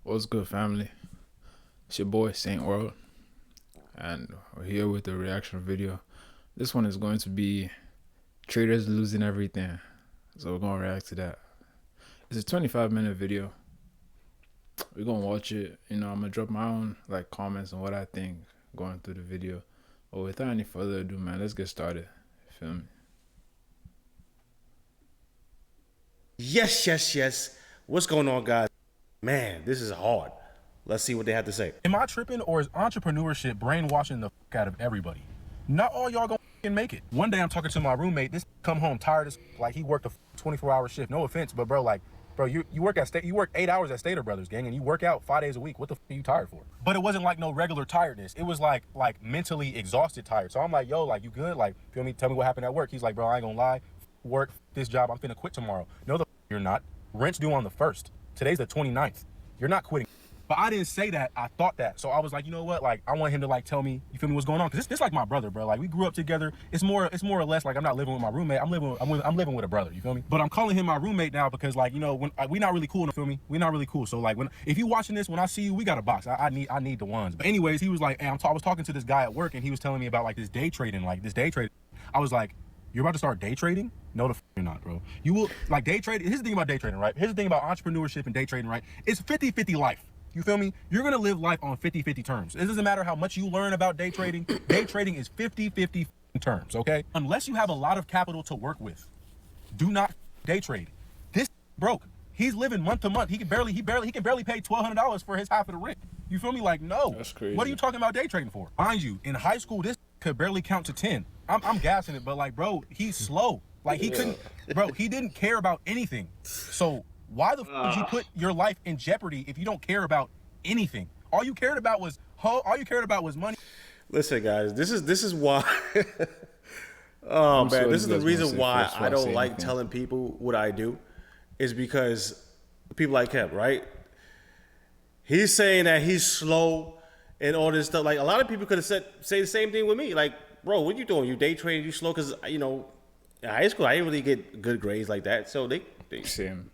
What's good, family? It's your boy Saint World, and we're here with a reaction video. This one is going to be traders losing everything, so we're gonna react to that. It's a 25-minute video. We're gonna watch it. I'm gonna drop my own comments on what I think going through the video. But without any further ado, man, let's get started. Feel me? Yes. What's going on, guys? Man, this is hard. Let's see what they have to say. Am I tripping, or is entrepreneurship brainwashing the fuck out of everybody? Not all y'all gonna make it. One day I'm talking to my roommate. This come home tired as like he worked a 24-hour shift. No offense, but bro, you work at you work 8 hours at Stater Brothers, gang, and you work out 5 days a week. What the fuck are you tired for? But it wasn't like no regular tiredness. It was like mentally exhausted tired. So I'm like, yo, like you good? Like, feel me? Tell me what happened at work. He's like, bro, I ain't gonna lie. Work this job. I'm finna quit tomorrow. No, the you're not. Rent's due on the 1st. Today's the 29th. You're not quitting. But I didn't say that. I thought that. So I was like, you know what? Like, I want him to tell me, you feel me, what's going on? Because this like my brother, bro. Like, we grew up together. It's more or less like I'm not living with my roommate. I'm living with a brother. You feel me? But I'm calling him my roommate now because when we not really cool. You feel me? We not really cool. So like if you watching this, when I see you, we got a box. I need the ones. But anyways, he was like, hey, I was talking to this guy at work, and he was telling me about this day trading. I was like, you're about to start day trading? No, the you're not, bro. You will day trading. Here's the thing about day trading, right? Here's the thing about entrepreneurship and day trading, right? It's 50-50 life. You feel me? You're going to live life on 50-50 terms. It doesn't matter how much you learn about day trading. Day trading is 50-50 terms, okay? Unless you have a lot of capital to work with, do not day trade. This broke. He's living month to month. He can barely pay $1,200 for his half of the rent. You feel me? Like, no. That's crazy. What are you talking about day trading for? Mind you, in high school, this could barely count to 10. I'm gassing it, but bro, he's slow. He couldn't, bro, he didn't care about anything. So why the f would you put your life in jeopardy if you don't care about anything? All you cared about was money. Listen, guys, this is why. Oh man, this is the reason why I don't like telling people what I do, is because people like him, right? He's saying that he's slow and all this stuff. Like, a lot of people could have say the same thing with me. Like, bro, what you doing? You day trading? You slow? Because in high school I didn't really get good grades like that. So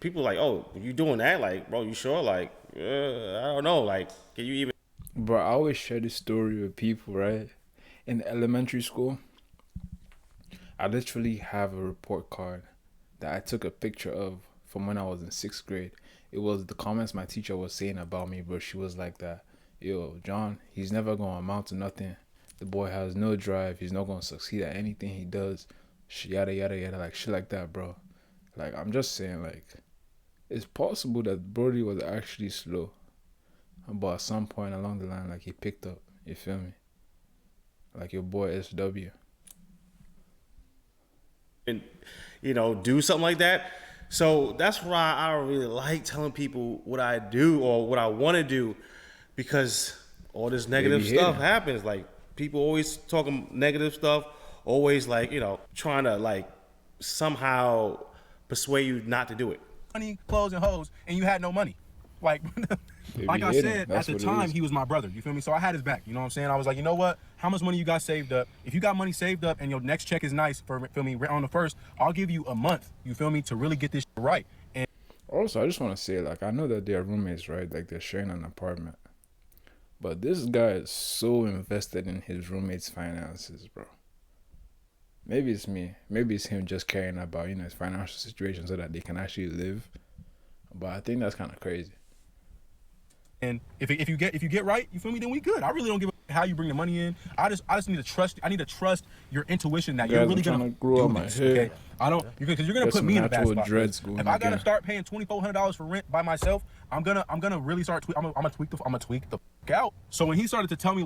people like, oh, you doing that? Like, bro, you sure? Like, I don't know. Like, can you even? Bro, I always share this story with people, right? In elementary school, I literally have a report card that I took a picture of from when I was in 6th grade. It was the comments my teacher was saying about me, bro. She was like that, yo, John, he's never going to amount to nothing. The boy has no drive. He's not going to succeed at anything he does. Yada, yada, yada, like shit like that, bro. Like, I'm just saying, it's possible that Brody was actually slow, but at some point along the line, he picked up. You feel me? Like your boy SW. And do something like that. So that's why I don't really like telling people what I do or what I want to do, because all this negative stuff happens. Like, people always talking negative stuff, always trying to somehow persuade you not to do it. Money, clothes, and hoes, and you had no money. Like I said, at the time, he was my brother. You feel me? So I had his back. You know what I'm saying? I was like, you know what? How much money you got saved up? If you got money saved up and your next check is nice for, feel me, on the 1st, I'll give you a month. You feel me? To really get this right. And also, I just want to say, I know that they're roommates, right? They're sharing an apartment. But this guy is so invested in his roommate's finances, bro. Maybe it's me. Maybe it's him just caring about, his financial situation so that they can actually live. But I think that's kind of crazy. And if you get right, you feel me, then we good. I really don't give a how you bring the money in. I just need to trust. I need to trust your intuition that you're really gonna grow do this. Okay, I don't, because you're gonna put me in a bad spot. If I gotta start paying $2,400 for rent by myself, I'm gonna really start. I'm gonna tweak the fuck out. So when he started to tell me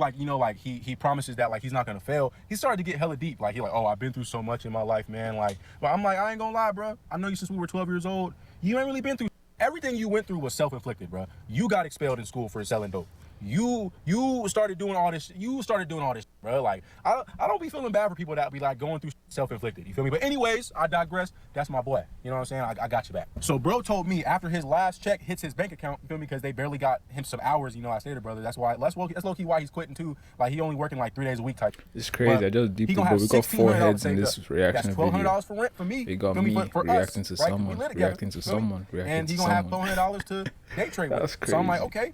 he promises that he's not gonna fail, he started to get hella deep. Oh, I've been through so much in my life, man. But I'm like, I ain't gonna lie, bro. I know you since we were 12 years old. You ain't really been through. Everything you went through was self-inflicted, bro. You got expelled in school for selling dope. You started doing all this. You started doing all this, bro. I don't be feeling bad for people that be going through self-inflicted. You feel me? But anyways, I digress. That's my boy. You know what I'm saying? I got you back. So bro told me after his last check hits his bank account, you feel me? Because they barely got him some hours. You know, I stated, brother. That's why. That's low-key why he's quitting too. Like he only working like 3 days a week type. It's crazy. But I just deep but we got 4 heads in this reaction video. That's $1,200 video. for rent for me. We got me reacting to someone, reacting to someone, and he gonna have $400 to day trade with. That's crazy. So I'm like, okay.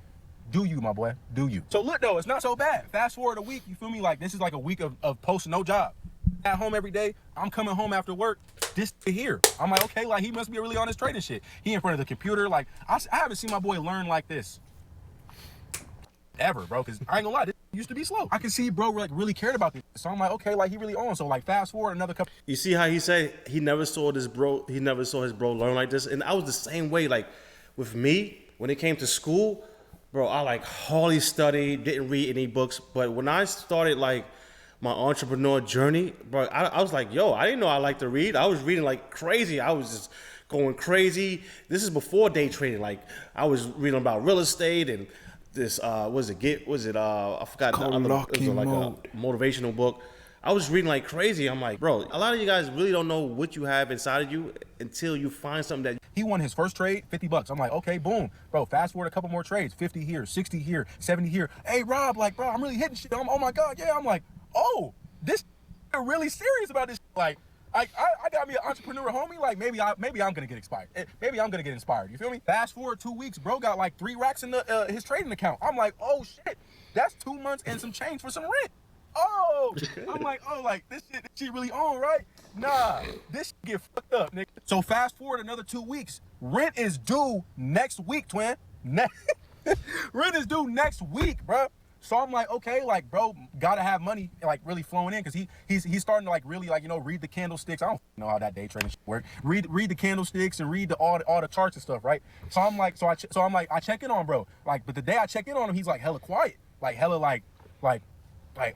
Do you, my boy? Do you? So look though, it's not so bad. Fast forward a week, you feel me? Like this is like a week of post no job. At home every day. I'm coming home after work. This here. I'm like, okay, like he must be really on his trading shit. He in front of the computer. Like I haven't seen my boy learn like this ever, bro. Cause I ain't gonna lie, this used to be slow. I can see bro like really cared about this. So I'm like, okay, like he really on. So like fast forward another couple. You see how he said he never saw this bro. He never saw his bro learn like this. And I was the same way. Like with me when it came to school. Bro, I like hardly studied, didn't read any books. But when I started like my entrepreneur journey, bro, I was like, yo, I didn't know I liked to read. I was reading like crazy. I was just going crazy. This is before day trading. Like I was reading about real estate and this, I forgot. It was like a motivational book. I was reading like crazy. I'm like, bro, a lot of you guys really don't know what you have inside of you until you find something that. He won his first trade, $50. I'm like, okay, boom. Bro, fast forward a couple more trades, 50 here, 60 here, 70 here. Hey, Rob, like, bro, I'm really hitting shit. Oh my God, yeah. I'm like, oh, this really serious about this. Like, I got me an entrepreneur homie. Like, maybe I'm gonna get inspired. Maybe I'm gonna get inspired. You feel me? Fast forward 2 weeks, bro got like 3 racks in his trading account. I'm like, oh shit, that's 2 months and some change for some rent. Oh, I'm like, oh, like this shit really on, right? Nah, this shit get fucked up, nigga. So fast forward another 2 weeks. Rent is due next week, twin. Rent is due next week, bro. So I'm like, okay, like, bro, gotta have money like really flowing in, cause he's starting to like really like, you know, read the candlesticks. I don't know how that day trading shit work. Read the candlesticks and read all the charts and stuff, right? So I'm like, I check in on bro, like, but the day I check in on him, he's like hella quiet, like hella like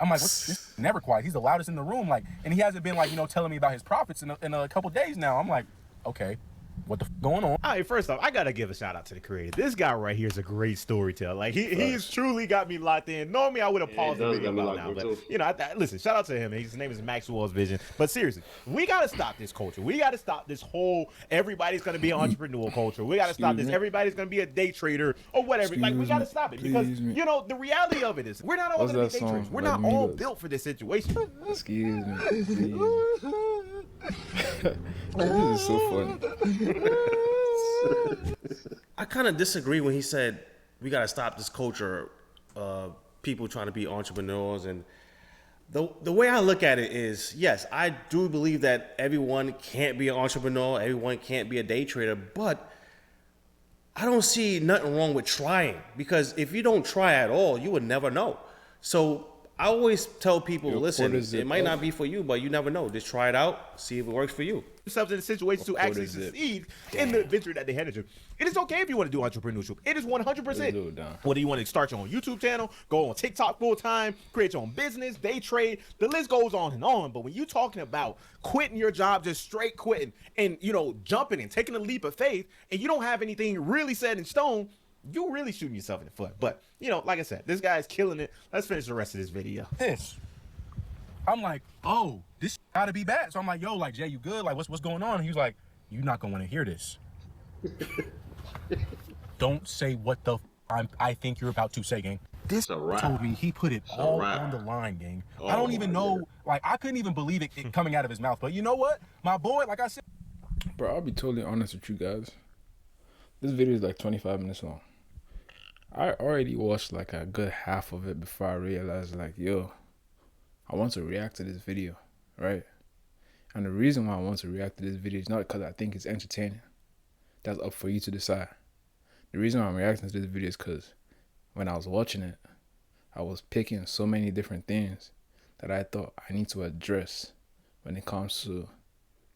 I'm like, what's this? Never quiet. He's the loudest in the room, like, and he hasn't been like, you know, telling me about his profits in a couple days now. I'm like, okay. What the going on? All right, first off, I gotta give a shout out to the creator. This guy right here is a great storyteller. Like he's truly got me locked in. Normally, I would have paused the video by now, but you know, listen, shout out to him. His name is Maxwell's Vision. But seriously, we gotta stop this culture. We gotta stop this whole everybody's gonna be an entrepreneur culture. We gotta stop this. Everybody's gonna be a day trader or whatever. Like we gotta stop it because you know the reality of it is we're not all gonna be day traders. We're not all built for this situation. Excuse me. This is so funny. I kind of disagree when he said we got to stop this culture of people trying to be entrepreneurs. And the way I look at it is, yes, I do believe that everyone can't be an entrepreneur, everyone can't be a day trader, but I don't see nothing wrong with trying, because if you don't try at all, you would never know. So I always tell people, listen, it might not be for you, but you never know. Just try it out, see if it works for you. Yourselves in a situation to actually succeed in the venture that they headed to. It is okay if you want to do entrepreneurship. It is 100%. Whether you want to start your own YouTube channel, go on TikTok full time, create your own business, day trade, the list goes on and on. But when you're talking about quitting your job, just straight quitting and, you know, jumping and taking a leap of faith, and you don't have anything really set in stone, you're really shooting yourself in the foot. But, you know, like I said, this guy's killing it. Let's finish the rest of this video. I'm like, oh, this gotta be bad. So I'm like, yo, like, Jay, you good? Like, what's going on? And he was like, you're not gonna want to hear this. Don't say what the I think you're about to say, gang. This told me he put it all on the line, gang. I don't even know, like, I couldn't even believe it coming out of his mouth. But you know what? My boy, like I said. Bro, I'll be totally honest with you guys. This video is like 25 minutes long. I already watched like a good half of it before I realized, like, yo, I want to react to this video, right? And the reason why I want to react to this video is not because I think it's entertaining. That's up for you to decide. The reason why I'm reacting to this video is because when I was watching it, I was picking so many different things that I thought I need to address when it comes to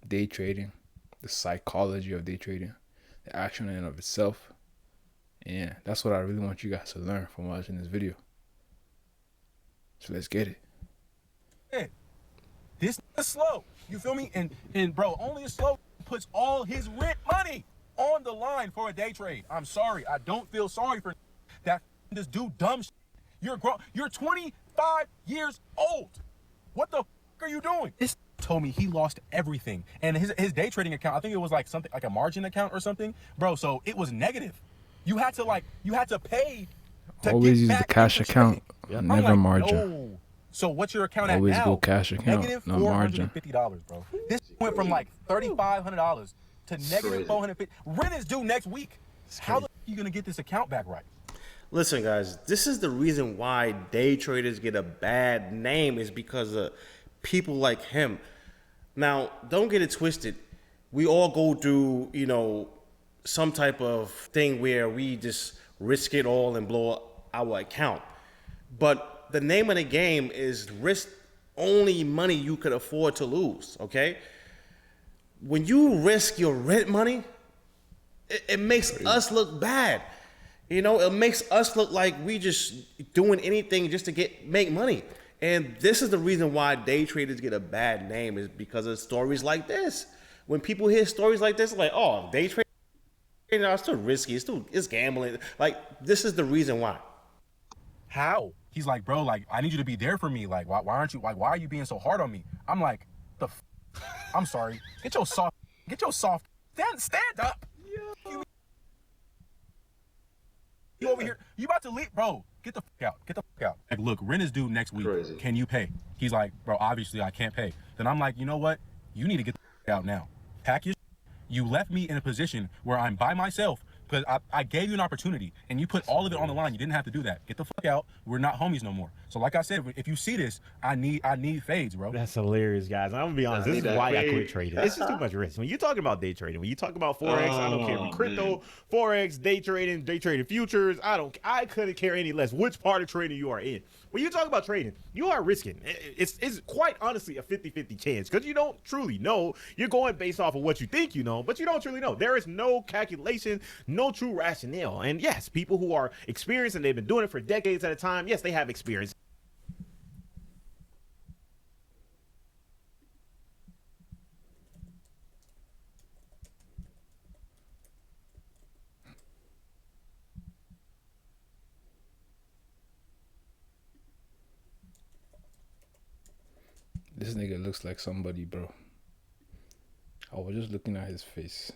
day trading, the psychology of day trading, the action in and of itself. And that's what I really want you guys to learn from watching this video. So let's get it. This is slow. You feel me? And bro, only a slow puts all his rent money on the line for a day trade. I'm sorry. I don't feel sorry for that. Just do dumb shit. You're 25 years old. What the fuck are you doing? This told me he lost everything. And his day trading account, I think it was like something like a margin account or something. Bro, so it was negative. You had to pay to always use the cash account. Yep. Never like, margin. No. So what's your account always at now? Always go cash account, negative not margin. $450, bro. This went from like $3,500 to negative $450. Rent is due next week. How are you gonna get this account back right? Listen, guys, this is the reason why day traders get a bad name, is because of people like him. Now, don't get it twisted. We all go through, some type of thing where we just risk it all and blow our account. But the name of the game is risk only money you could afford to lose, okay? When you risk your rent money, it makes us look bad. It makes us look like we just doing anything just to make money. And this is the reason why day traders get a bad name, is because of stories like this. When people hear stories like this, like, oh, day trading, it's too risky, it's gambling. Like, this is the reason why. How? He's like, bro, like, I need you to be there for me. Like, why are you being so hard on me? I'm like, I'm sorry. Get your soft, stand up. You over here, you about to leave, bro. Get the fuck out. Like, look, rent is due next week. Crazy. Can you pay? He's like, bro, obviously I can't pay. Then I'm like, you know what? You need to get the fuck out now. Pack your shit. You left me in a position where I'm by myself because I gave you an opportunity and you put all of it on the line. You didn't have to do that. Get the fuck out. We're not homies no more. So like I said, if you see this, I need fades, bro. That's hilarious, guys. I'm gonna be honest. This is why I quit trading. This is too much risk. When you're talking about day trading, when you talk about Forex, I don't care if crypto, Forex, day trading futures, I couldn't care any less which part of trading you are in. When you talk about trading, you are risking. It's quite honestly a 50-50 chance, because you don't truly know. You're going based off of what you think you know, but you don't truly know. There is no calculation, no true rationale. And yes, people who are experienced and they've been doing it for decades at a time, yes, they have experience. This nigga looks like somebody, bro. I was just looking at his face.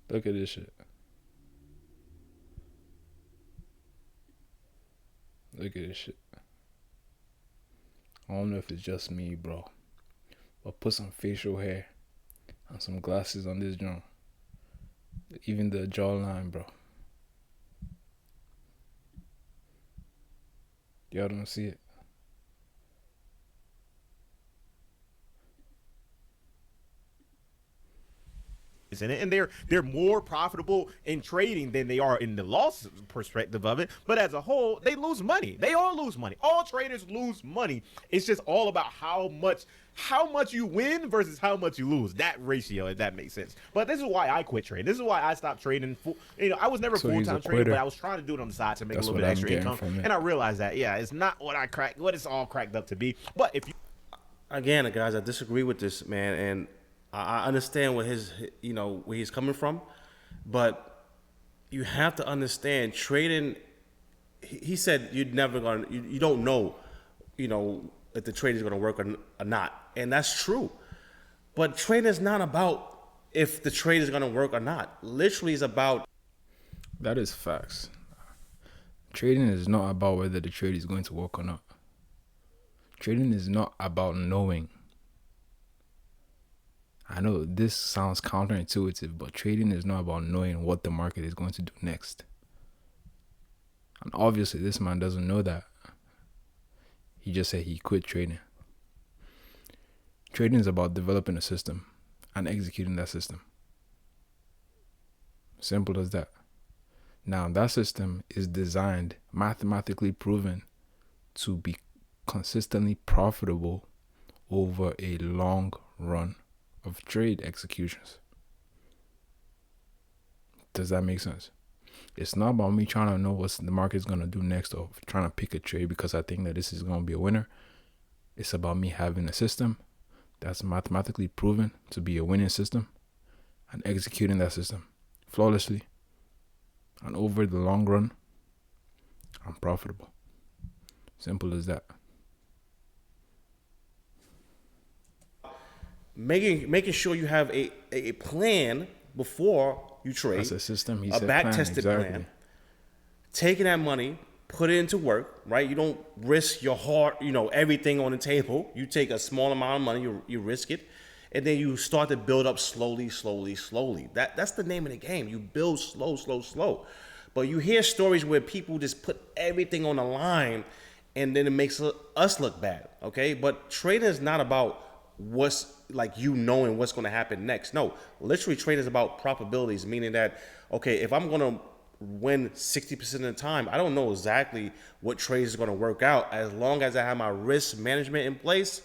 Look at this shit. Look at this shit. I don't know if it's just me, bro. But put some facial hair and some glasses on this joint. Even the jawline, bro. Y'all don't see it. And they're more profitable in trading than they are in the loss perspective of it. But as a whole, they lose money. They all lose money. All traders lose money. It's just all about how much you win versus how much you lose. That ratio, if that makes sense. But this is why I quit trading. This is why I stopped trading. I was never full-time trader, but I was trying to do it on the side to make a little bit of extra income. And I realized that, it's not what it's all cracked up to be. But if you... Again, guys, I disagree with this, man, and I understand where where he's coming from, but you have to understand trading. He said you don't know, if the trade is going to work or not, and that's true. But trading is not about if the trade is going to work or not. Literally, it's about. That is facts. Trading is not about whether the trade is going to work or not. Trading is not about knowing. I know this sounds counterintuitive, but trading is not about knowing what the market is going to do next. And obviously, this man doesn't know that. He just said he quit trading. Trading is about developing a system and executing that system. Simple as that. Now, that system is designed, mathematically proven, to be consistently profitable over a long run of trade executions. Does that make sense? It's not about me trying to know what the market's going to do next or trying to pick a trade because I think that this is going to be a winner. It's about me having a system that's mathematically proven to be a winning system and executing that system flawlessly. And over the long run, I'm profitable. Simple as that. Making sure you have a plan before you trade. That's a system. A back-tested plan. Taking that money, put it into work, right? You don't risk your heart, everything on the table. You take a small amount of money, you risk it, and then you start to build up slowly. That's the name of the game. You build slow. But you hear stories where people just put everything on the line, and then it makes us look bad, okay? But trading is not about what's knowing what's going to happen next. No, literally trading is about probabilities, meaning that, okay, if I'm going to win 60% of the time, I don't know exactly what trade is going to work out. As long as I have my risk management in place,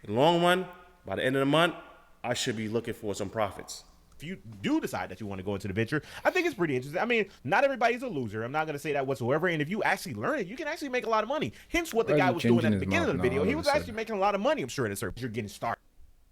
in the long run, by the end of the month, I should be looking for some profits. If you do decide that you want to go into the venture, I think it's pretty interesting. I mean, not everybody's a loser. I'm not going to say that whatsoever. And if you actually learn it, you can actually make a lot of money. Hence what the guy was doing at the beginning of the video. He was actually making a lot of money, I'm sure, in a certain. You're getting started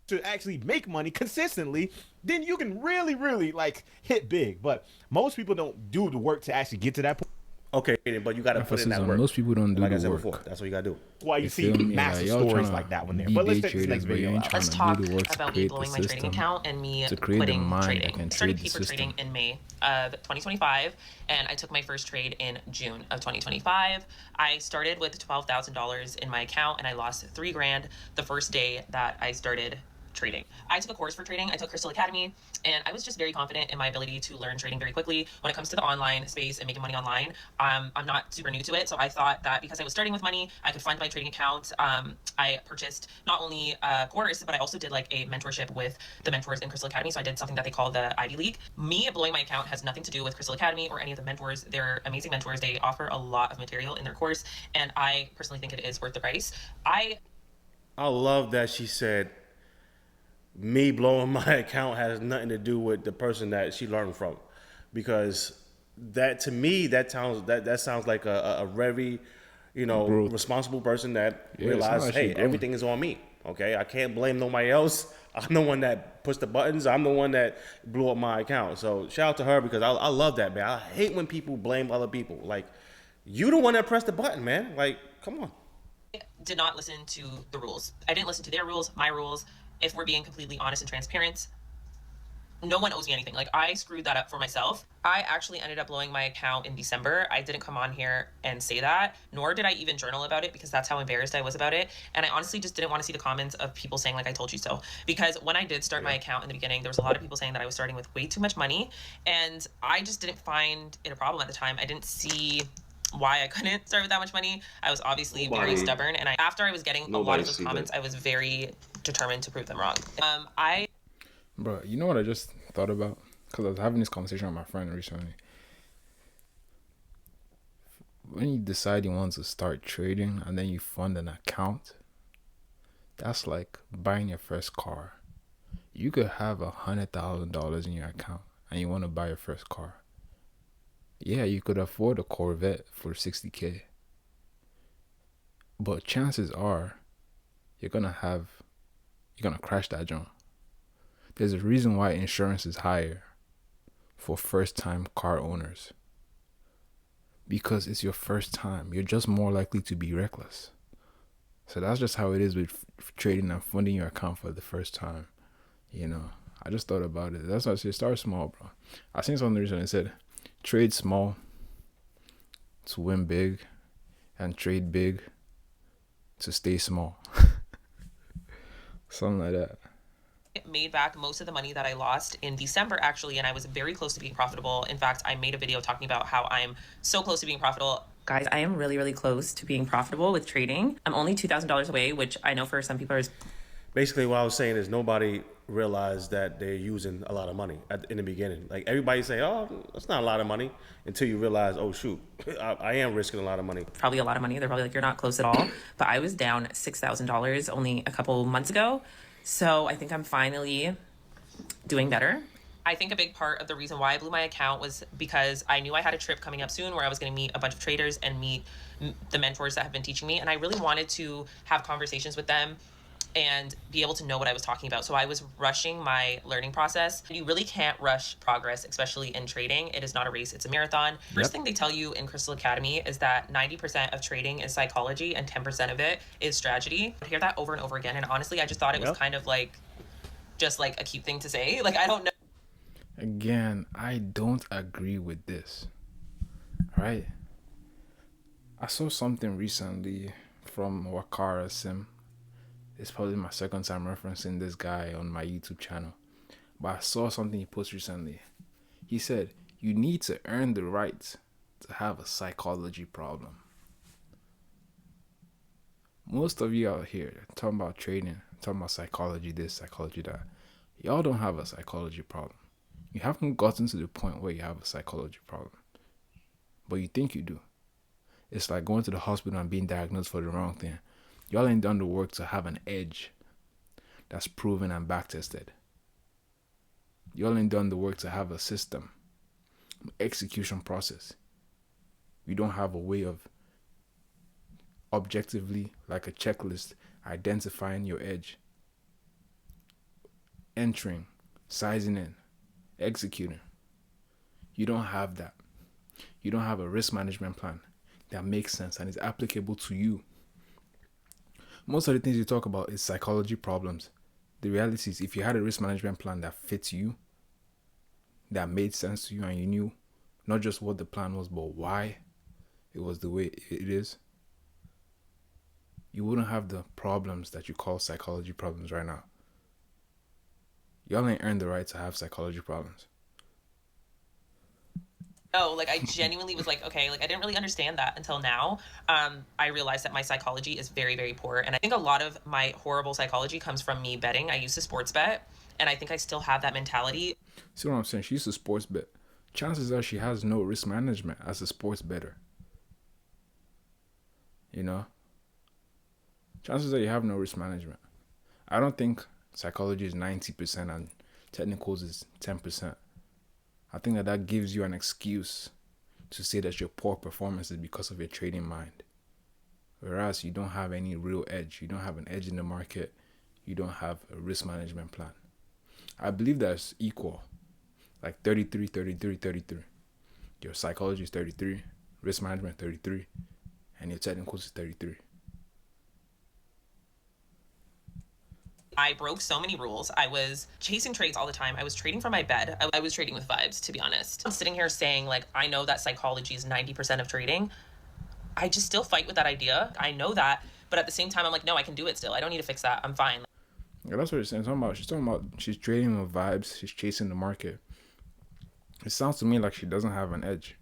to actually make money consistently, then you can really, really hit big. But most people don't do the work to actually get to that point. Okay, but you got to put in that work. Most people don't do like the I said work. Before. That's what you got to do. Why you see massive stories like that one there. But let's take this next video. Let's talk about me blowing my trading account and me quitting trading. I started paper trading in May of 2025, and I took my first trade in June of 2025. I started with $12,000 in my account, and I lost $3,000 the first day that I started trading. I took a course for trading. I took Crystal Academy, and I was just very confident in my ability to learn trading very quickly. When it comes to the online space and making money online, I'm not super new to it, so I thought that because I was starting with money, I could fund my trading account. I purchased not only a course, but I also did a mentorship with the mentors in Crystal Academy, so I did something that they call the Ivy League. Me blowing my account has nothing to do with Crystal Academy or any of the mentors. They're amazing mentors. They offer a lot of material in their course, and I personally think it is worth the price. I love that she said, me blowing my account has nothing to do with the person that she learned from, because that, to me, that sounds like a very, responsible person that realized, hey, everything is on me. Okay, I can't blame nobody else. I'm the one that pushed the buttons. I'm the one that blew up my account. So shout out to her, because I love that, man. I hate when people blame other people. You the one that pressed the button, man. Come on. I did not listen to the rules. I didn't listen to their rules, my rules. If we're being completely honest and transparent, no one owes me anything. I screwed that up for myself. I actually ended up blowing my account in December. I didn't come on here and say that, nor did I even journal about it, because that's how embarrassed I was about it. And I honestly just didn't want to see the comments of people saying I told you so. Because when I did start my account in the beginning, there was a lot of people saying that I was starting with way too much money. And I just didn't find it a problem at the time. I didn't see why I couldn't start with that much money. I was obviously very stubborn. And after I was getting a lot of those comments, I was very determined to prove them wrong. Bro, you know what I just thought about? Because I was having this conversation with my friend recently. When you decide you want to start trading and then you fund an account, that's like buying your first car. You could have $100,000 in your account and you want to buy your first car. Yeah, you could afford a Corvette for $60K. But chances are you're gonna crash that junk. There's a reason why insurance is higher for first-time car owners. Because it's your first time. You're just more likely to be reckless. So that's just how it is with trading and funding your account for the first time. I just thought about it. That's why I say start small, bro. I seen something recently that said, trade small to win big, and trade big to stay small. Something like that. Made back most of the money that I lost in December, actually, and I was very close to being profitable. In fact, I made a video talking about how I'm so close to being profitable. Guys, I am really, really close to being profitable with trading. I'm only $2,000 away, which I know for some people is... Basically, what I was saying is nobody realized that they're using a lot of money in the beginning. Everybody say, oh, that's not a lot of money, until you realize, oh, shoot, I am risking a lot of money. Probably a lot of money. They're probably you're not close at all. But I was down $6,000 only a couple months ago. So I think I'm finally doing better. I think a big part of the reason why I blew my account was because I knew I had a trip coming up soon where I was going to meet a bunch of traders and meet the mentors that have been teaching me. And I really wanted to have conversations with them and be able to know what I was talking about. So I was rushing my learning process. You really can't rush progress, especially in trading. It is not a race, it's a marathon. First thing they tell you in Crystal Academy is that 90% of trading is psychology and 10% of it is strategy. I hear that over and over again. And honestly, I just thought it was kind of like, just like a cute thing to say. Like, I don't know. Again, I don't agree with this. Right? I saw something recently from Wakara Sim. It's probably my second time referencing this guy on my YouTube channel. But I saw something he posted recently. He said, you need to earn the right to have a psychology problem. Most of you out here talking about trading, talking about psychology this, psychology that. Y'all don't have a psychology problem. You haven't gotten to the point where you have a psychology problem. But you think you do. It's like going to the hospital and being diagnosed for the wrong thing. Y'all ain't done the work to have an edge that's proven and back-tested. Y'all ain't done the work to have a system, execution process. You don't have a way of objectively, like a checklist, identifying your edge, entering, sizing in, executing. You don't have that. You don't have a risk management plan that makes sense and is applicable to you. Most of the things you talk about is psychology problems. The reality is, if you had a risk management plan that fits you, that made sense to you, and you knew not just what the plan was, but why it was the way it is, you wouldn't have the problems that you call psychology problems right now. Y'all ain't earned the right to have psychology problems. No, like I genuinely was like, okay, like I didn't really understand that until now. I realized that my psychology is very, very poor. And I think a lot of my horrible psychology comes from me betting. I used to sports bet, and I think I still have that mentality. See what I'm saying? She used to sports bet. Chances are she has no risk management as a sports bettor. You know? Chances are you have no risk management. I don't think psychology is 90% and technicals is 10%. I think that gives you an excuse to say that your poor performance is because of your trading mind. Whereas you don't have any real edge. You don't have an edge in the market. You don't have a risk management plan. I believe that's equal. Like 33, 33, 33. Your psychology is 33. Risk management 33. And your technicals is 33. I broke so many rules. I was chasing trades all the time. I was trading from my bed. I was trading with vibes, to be honest. I'm sitting here saying, like, I know that psychology is 90% of trading. I just still fight with that idea. I know that. But at the same time, I'm like, no, I can do it still. I don't need to fix that. I'm fine. Yeah, that's what she's talking about. She's talking about she's trading with vibes. She's chasing the market. It sounds to me like she doesn't have an edge.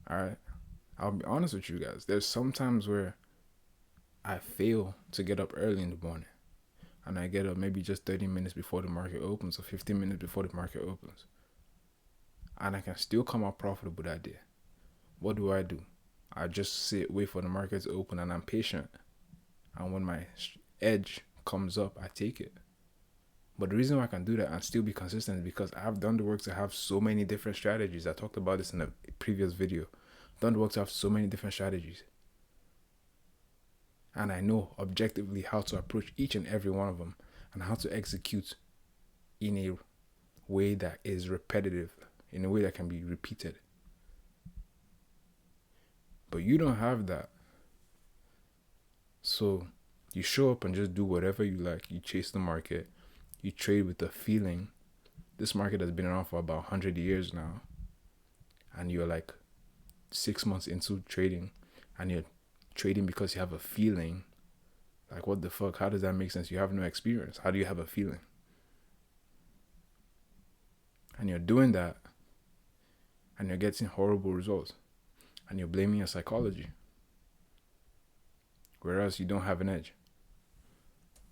All right? I'll be honest with you guys. There's some times where I fail to get up early in the morning. And I get up maybe just 30 minutes before the market opens or 15 minutes before the market opens. And I can still come out profitable that day. What do? I just sit, wait for the market to open, and I'm patient. And when my edge comes up, I take it. But the reason why I can do that and still be consistent is because I've done the work to have so many different strategies. I talked about this in a previous video. I've done the work to have so many different strategies. And I know objectively how to approach each and every one of them and how to execute in a way that is repetitive, in a way that can be repeated. But you don't have that. So you show up and just do whatever you like. You chase the market. You trade with the feeling. This market has been around for about 100 years now. And you're like 6 months into trading, and you're trading because you have a feeling. Like, what the fuck? How does that make sense? You have no experience. How do you have a feeling? And you're doing that, and you're getting horrible results, and you're blaming your psychology, whereas you don't have an edge.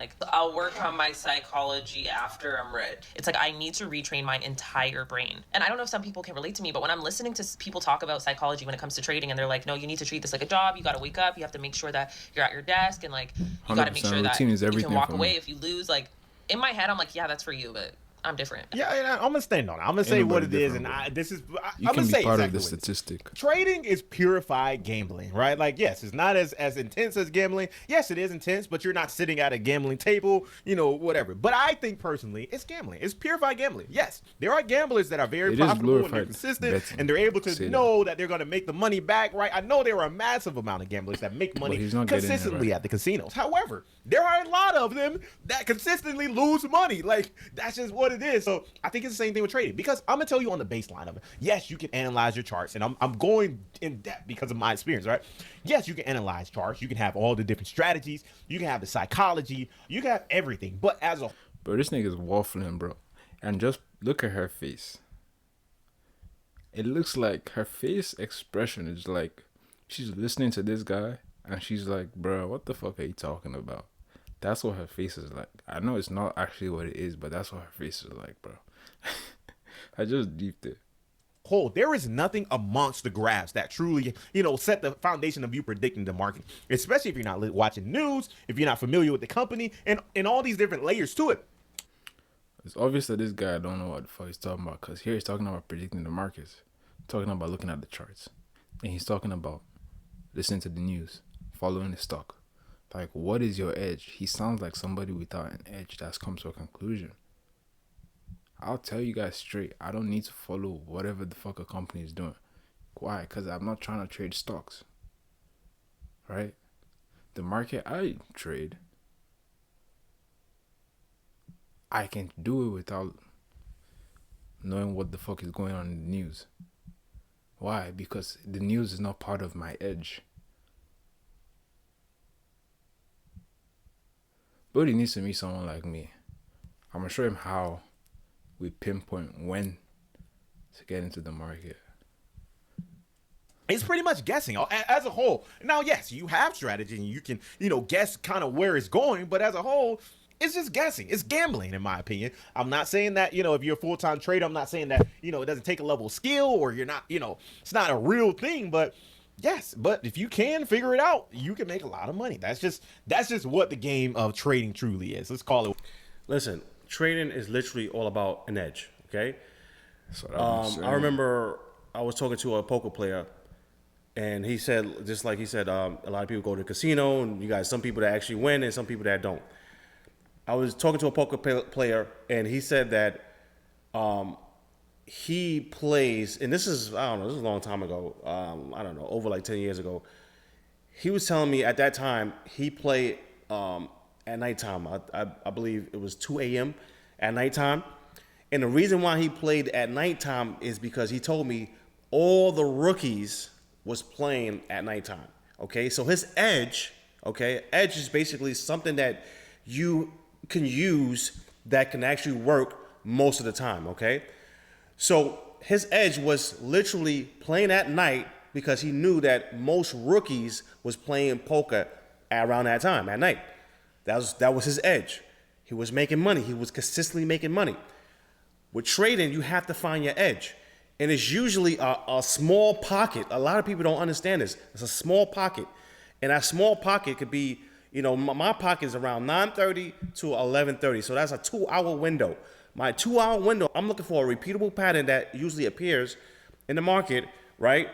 Like, I'll work on my psychology after I'm rich. It's like I need to retrain my entire brain. And I don't know if some people can relate to me, but when I'm listening to people talk about psychology when it comes to trading, and they're like, no, you need to treat this like a job. You got to wake up. You have to make sure that you're at your desk, and like you got to make sure that you can walk away if you lose. Like, in my head, I'm like, yeah, that's for you, but I'm different. Yeah, I'm gonna stand on it. I'm gonna say what it is, and I'm gonna say part exactly of the statistic. Trading is purified gambling, right? Like, yes, it's not as intense as gambling. Yes, it is intense, but you're not sitting at a gambling table, whatever. But I think personally, it's gambling. It's purified gambling. Yes, there are gamblers that are very profitable and they're consistent, and they're able to know that they're gonna make the money back, right? I know there are a massive amount of gamblers that make money consistently at the casinos. However, there are a lot of them that consistently lose money. Like, that's just what it is. So I think it's the same thing with trading, because I'm gonna tell you on the baseline of it. Yes, you can analyze your charts, and I'm going in depth because of my experience, right? Yes, you can analyze charts. You can have all the different strategies. You can have the psychology. You can have everything. But bro, this nigga's waffling, bro. And just look at her face. It looks like her face expression is like she's listening to this guy, and she's like, bro, what the fuck are you talking about? That's what her face is like. I know it's not actually what it is, but that's what her face is like, bro. I just deeped it. There is nothing amongst the graphs that truly, set the foundation of you predicting the market, especially if you're not watching news, if you're not familiar with the company, and all these different layers to it. It's obvious that this guy don't know what the fuck he's talking about, because here he's talking about predicting the markets, talking about looking at the charts, and he's talking about listening to the news, following the stock. Like, what is your edge? He sounds like somebody without an edge that's come to a conclusion. I'll tell you guys straight, I don't need to follow whatever the fuck a company is doing. Why? Because I'm not trying to trade stocks. Right? The market I trade, I can do it without knowing what the fuck is going on in the news. Why? Because the news is not part of my edge. But he needs to meet someone like me. I'm going to show him how we pinpoint when to get into the market. It's pretty much guessing as a whole. Now, yes, you have strategy and you can, guess kind of where it's going. But as a whole, it's just guessing. It's gambling, in my opinion. I'm not saying that, if you're a full-time trader, I'm not saying that, it doesn't take a level of skill, or you're not, it's not a real thing. But yes, but if you can figure it out, you can make a lot of money. That's just what the game of trading truly is. Let's call it. Listen, trading is literally all about an edge. Okay. I remember I was talking to a poker player, and he said, just like he said, a lot of people go to the casino, and you got some people that actually win and some people that don't. I was talking to a poker player, and he said that he plays, and this is a long time ago. Over like 10 years ago. He was telling me at that time he played at nighttime. I believe it was 2 a.m. at nighttime. And the reason why he played at nighttime is because he told me all the rookies was playing at nighttime. Okay, so his edge, edge is basically something that you can use that can actually work most of the time. Okay, so his edge was literally playing at night, because he knew that most rookies was playing poker around that time at night. That was his edge. He was making money. He was consistently making money. With trading, you have to find your edge. And it's usually a small pocket. A lot of people don't understand this. It's a small pocket. And that small pocket could be, my pocket is around 9:30 to 11:30. So that's a 2-hour window. My 2-hour window, I'm looking for a repeatable pattern that usually appears in the market, right?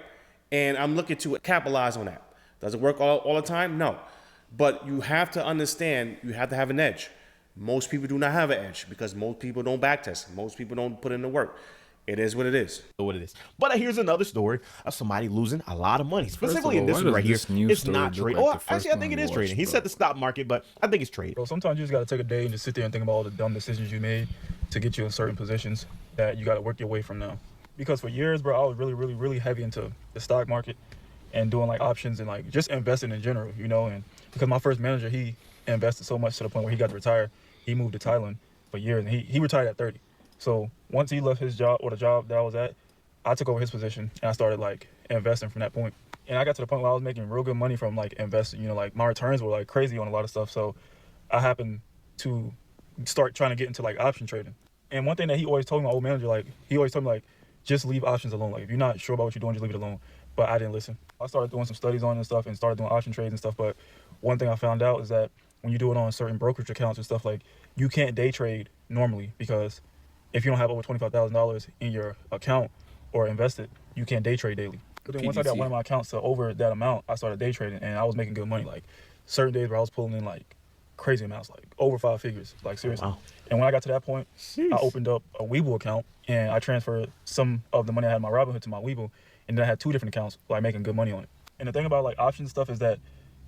And I'm looking to capitalize on that. Does it work all the time? No. But you have to understand, you have to have an edge. Most people do not have an edge because most people don't backtest. Most people don't put in the work. It is what it is. But here's another story of somebody losing a lot of money. Specifically in this one right here. It's not trading. Actually, I think it is trading. He said the stock market, but I think it's trading. Bro, sometimes you just got to take a day and just sit there and think about all the dumb decisions you made to get you in certain positions that you got to work your way from now. Because for years, bro, I was really, really, really heavy into the stock market and doing like options and like just investing in general, and because my first manager, he invested so much to the point where he got to retire. He moved to Thailand for years, and he retired at 30. So once he left his job, or the job that I was at, I took over his position and I started like investing from that point. And I got to the point where I was making real good money from like investing, like my returns were like crazy on a lot of stuff. So I happened to start trying to get into like option trading. And one thing that he always told me, my old manager, like he always told me like, just leave options alone. Like if you're not sure about what you're doing, just leave it alone. But I didn't listen. I started doing some studies on it and stuff and started doing option trades and stuff. But one thing I found out is that when you do it on certain brokerage accounts and stuff, like you can't day trade normally because if you don't have over $25,000 in your account or invested, you can't day trade daily. But then once I got one of my accounts to over that amount, I started day trading, and I was making good money. Like certain days where I was pulling in like crazy amounts, like over 5 figures, like seriously. Wow. And when I got to that point, I opened up a Webull account, and I transferred some of the money I had in my Robinhood to my Webull, and then I had 2 different accounts, like making good money on it. And the thing about like options stuff is that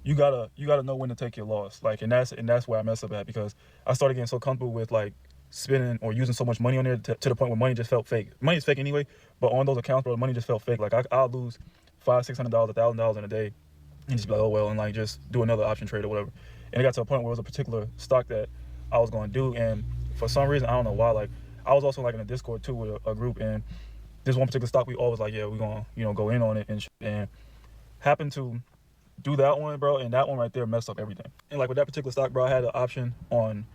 you gotta know when to take your loss. Like, and that's where I messed up at, because I started getting so comfortable with like spending or using so much money on there to the point where money just felt fake. Money's fake anyway, but on those accounts, bro, the money just felt fake. Like I'll lose $500, $600, $1,000 in a day, and just be like, oh well, and like just do another option trade or whatever. And it got to a point where it was a particular stock that I was going to do, and for some reason, I don't know why, like I was also like in a Discord too with a group, and this one particular stock we all was like, yeah, we're gonna go in on it, and happened to do that one, bro, and that one right there messed up everything. And like with that particular stock, bro, I had an option on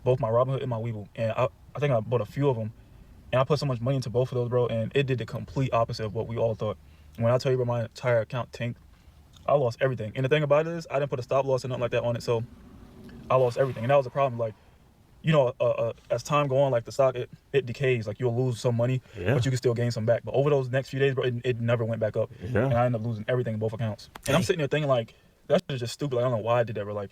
both my Robinhood and my Webull, and I think I bought a few of them, and I put so much money into both of those, bro, and it did the complete opposite of what we all thought. When I tell you, bro, my entire account tanked, I lost everything. And the thing about it is, I didn't put a stop loss or nothing like that on it, so I lost everything. And that was the problem. Like, you know, as time go on, like the stock, it decays. Like you'll lose some money, but you can still gain some back. But over those next few days, bro, it never went back up. Yeah. And I ended up losing everything in both accounts. And I'm sitting there thinking like, that shit is just stupid. Like, I don't know why I did that, bro. Like,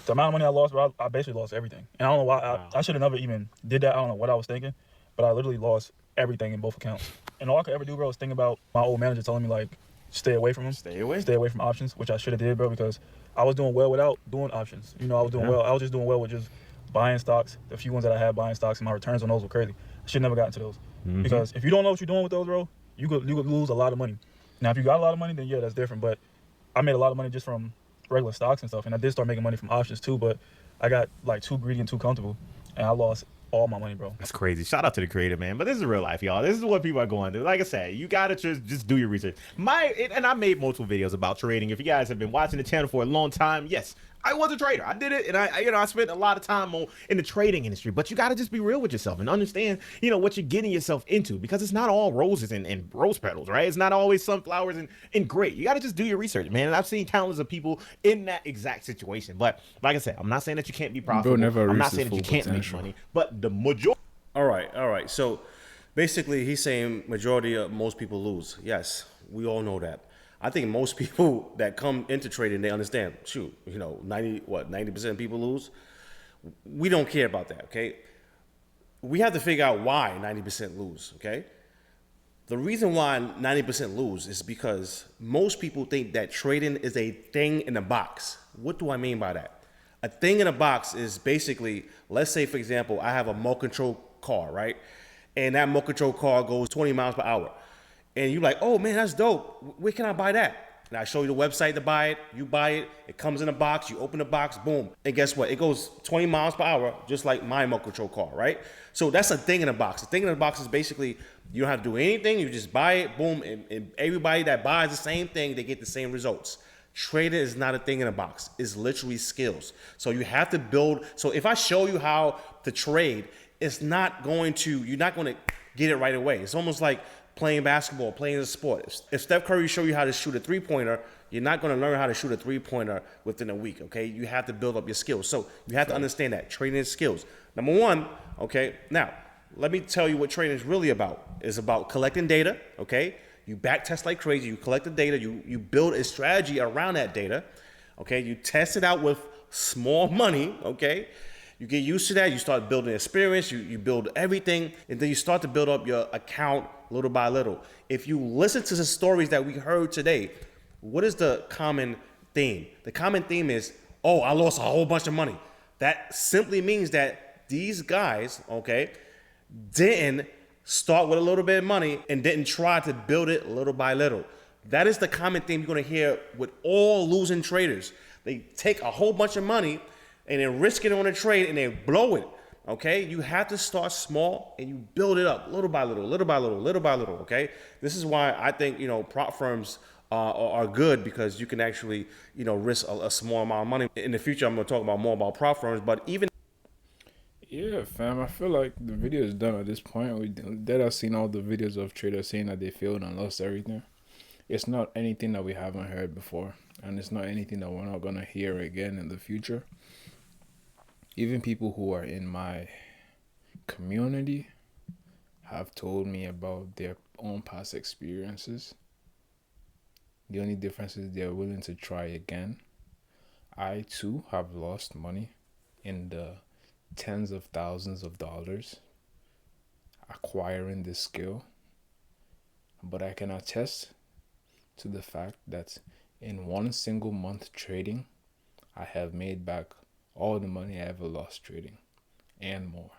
the amount of money I lost, bro, I basically lost everything. And I don't know why. I should have never even did that. I don't know what I was thinking, but I literally lost everything in both accounts. And all I could ever do, bro, was think about my old manager telling me, like, stay away from them. Stay away from options, which I should have did, bro, because I was doing well without doing options. You know, I was doing well. I was just doing well with just buying stocks. The few ones that I had buying stocks, and my returns on those were crazy. I should never got into those. Because if you don't know what you're doing with those, bro, you could lose a lot of money. Now, if you got a lot of money, then yeah, that's different. But I made a lot of money just from regular stocks and stuff, and I did start making money from options too, but I got like too greedy and too comfortable, and I lost all my money, bro. That's crazy. Shout out to the creator, man. But this is real life, y'all. This is what people are going through. Like I said, you gotta just do your research. And I made multiple videos about trading. If you guys have been watching the channel for a long time, yes, I was a trader. I did it, and I spent a lot of time in the trading industry. But you gotta just be real with yourself and understand, what you're getting yourself into, because it's not all roses and rose petals, right? It's not always sunflowers and great. You gotta just do your research, man. And I've seen countless of people in that exact situation. But like I said, I'm not saying that you can't be profitable. I'm not saying that you can't make money. But the majority. All right. So basically, he's saying majority of most people lose. Yes, we all know that. I think most people that come into trading, they understand, 90% of people lose. We don't care about that, okay? We have to figure out why 90% lose, okay? The reason why 90% lose is because most people think that trading is a thing in a box. What do I mean by that? A thing in a box is basically, let's say, for example, I have a remote control car, right? And that remote control car goes 20 miles per hour. And you're like, oh man, that's dope. Where can I buy that? And I show you the website to buy it. You buy it. It comes in a box. You open the box, boom. And guess what? It goes 20 miles per hour, just like my remote control car, right? So that's a thing in a box. A thing in a box is basically you don't have to do anything. You just buy it, boom. And everybody that buys the same thing, they get the same results. Trading is not a thing in a box. It's literally skills. So you have to build. So if I show you how to trade, you're not going to get it right away. It's almost like playing basketball, playing a sport. If Steph Curry show you how to shoot a three-pointer, you're not going to learn how to shoot a three-pointer within a week, okay? You have to build up your skills. So you have to understand that trading is skills. Number one, okay? Now, let me tell you what trading is really about. It's about collecting data, okay? You back test like crazy. You collect the data. You build a strategy around that data, okay? You test it out with small money, okay? You get used to that. You start building experience. You build everything, and then you start to build up your account little by little. If you listen to the stories that we heard today, what is the common theme? The common theme is, oh, I lost a whole bunch of money. That simply means that these guys, okay, didn't start with a little bit of money and didn't try to build it little by little. That is the common theme you're going to hear with all losing traders. They take a whole bunch of money and then risk it on a trade and then blow it. Okay, you have to start small and you build it up little by little, okay? This is why I think, prop firms are good, because you can actually, risk a small amount of money. In the future, I'm going to talk more about prop firms, but even... Yeah, fam, I feel like the video is done at this point. I've seen all the videos of traders saying that they failed and lost everything. It's not anything that we haven't heard before, and it's not anything that we're not going to hear again in the future. Even people who are in my community have told me about their own past experiences. The only difference is they're willing to try again. I too have lost money in the tens of thousands of dollars acquiring this skill. But I can attest to the fact that in one single month trading, I have made back all the money I ever lost trading and more.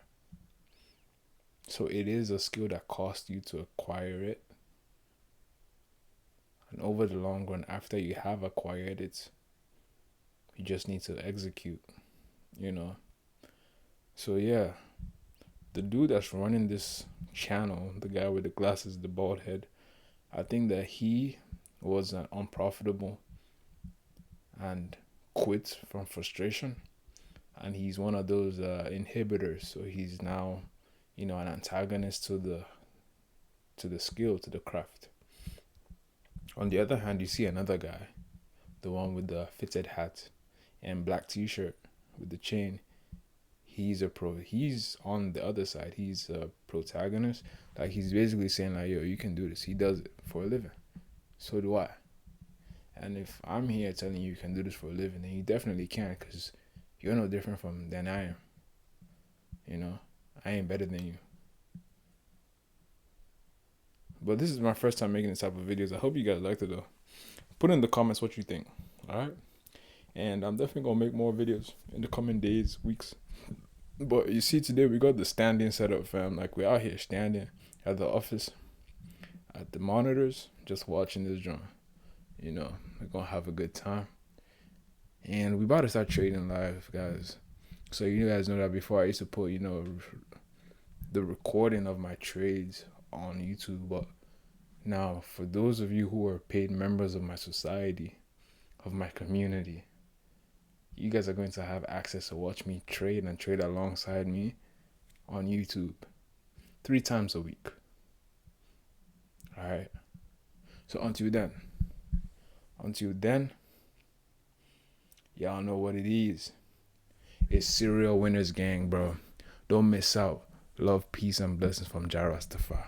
So it is a skill that costs you to acquire it. And over the long run, after you have acquired it, you just need to execute, you know. So yeah, the dude that's running this channel, the guy with the glasses, the bald head, I think that he was unprofitable and quit from frustration. And he's one of those inhibitors. So he's now, you know, an antagonist to the skill, to the craft. On the other hand, you see another guy, the one with the fitted hat and black t-shirt with the chain. He's on the other side. He's a protagonist. Like, he's basically saying like, yo, you can do this. He does it for a living. So do I. And if I'm here telling you can do this for a living, then you definitely can, because you're no different than I am. You know, I ain't better than you. But this is my first time making this type of videos. I hope you guys liked it though. Put in the comments what you think. Alright? And I'm definitely gonna make more videos in the coming days, weeks. But you see, today we got the standing setup, fam. Like, we're out here standing at the office, at the monitors, just watching this drum. You know, we're gonna have a good time. And we about to start trading live, guys. So you guys know that before I used to put, you know, the recording of my trades on YouTube. But now, for those of you who are paid members of my society, of my community, you guys are going to have access to watch me trade and trade alongside me on YouTube 3 times a week. Alright. So until then, y'all know what it is. It's Serial Winners Gang, bro. Don't miss out. Love, peace, and blessings from Jah Rastafari.